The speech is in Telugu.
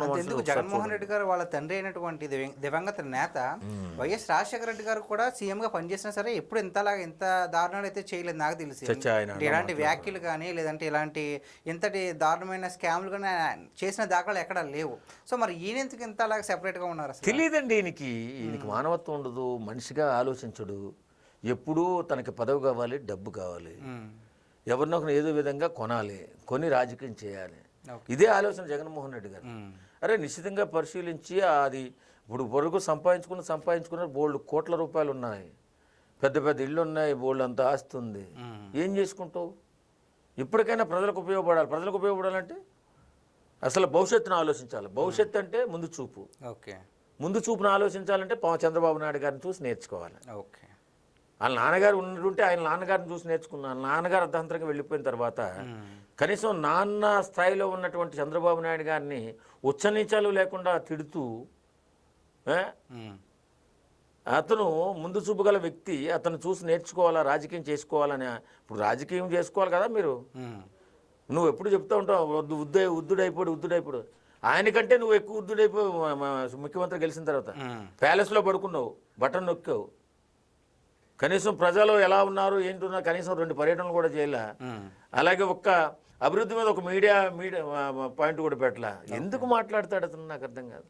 అంతెందుకు జగన్మోహన్ రెడ్డి గారు వాళ్ళ తండ్రి అయినటువంటి దివంగత నేత వైఎస్ రాజశేఖర రెడ్డి గారు కూడా సీఎంగా పనిచేసినా సరే ఎప్పుడు ఇంత దారుణాలు అయితే చేయలేదు నాకు తెలిసి. ఇలాంటి వ్యాఖ్యలు కానీ లేదంటే ఇలాంటి ఇంతటి దారుణమైన స్కామ్లు కానీ చేసిన దాఖలు ఎక్కడ లేవు. సో మరి ఈయన ఎందుకు ఇంతలాగా సెపరేట్గా ఉన్నారు అసలు తెలియదండి. ఈయనకి మానవత్వం ఉండదు, మనిషిగా ఆలోచించడు. ఎప్పుడూ తనకి పదవి కావాలి, డబ్బు కావాలి, ఎవరినో ఏదో విధంగా కొనాలి, కొని రాజకీయం చేయాలి. ఇదే ఆలోచన జగన్మోహన్ రెడ్డి గారు. అరే నిశ్చితంగా పరిశీలించి అది ఇప్పుడు వరకు సంపాదించుకున్న బోల్డ్ కోట్ల రూపాయలు ఉన్నాయి, పెద్ద పెద్ద ఇళ్ళు ఉన్నాయి, బోల్డ్ అంత ఆస్తి ఉంది. ఏం చేసుకుంటావు? ఇప్పటికైనా ప్రజలకు ఉపయోగపడాలి. ప్రజలకు ఉపయోగపడాలంటే అసలు భవిష్యత్తును ఆలోచించాలి. భవిష్యత్తు అంటే ముందు చూపు. ముందు చూపును ఆలోచించాలంటే చంద్రబాబు నాయుడు గారిని చూసి నేర్చుకోవాలి. వాళ్ళ నాన్నగారు ఉంటుంటే ఆయన నాన్నగారిని చూసి నేర్చుకున్నాను. నాన్నగారు అర్ధాంతరంగా వెళ్ళిపోయిన తర్వాత కనీసం నాన్న స్థాయిలో ఉన్నటువంటి చంద్రబాబు నాయుడు గారిని ఉచ్చనీచాలు లేకుండా తిడుతూ అతను ముందు చూపు గల వ్యక్తి, అతను చూసి నేర్చుకోవాలా, రాజకీయం చేసుకోవాలని. ఇప్పుడు రాజకీయం చేసుకోవాలి కదా మీరు. నువ్వు ఎప్పుడు చెప్తూ ఉంటావు ఉద్దుడైపోడు. ఆయనకంటే నువ్వు ఎక్కువ ఉద్దుడైపోయి ముఖ్యమంత్రి గెలిచిన తర్వాత ప్యాలెస్లో పడుకున్నావు, బటన్ నొక్కావు. కనీసం ప్రజలు ఎలా ఉన్నారు ఏంటున్నారు కనీసం 2 పర్యటనలు కూడా చేయలే. అలాగే ఒక్క అభివృద్ధి మీద ఒక మీడియా పాయింట్ కూడా పెట్టలే. ఎందుకు మాట్లాడతాడు అతను నాకు అర్థం కాదు.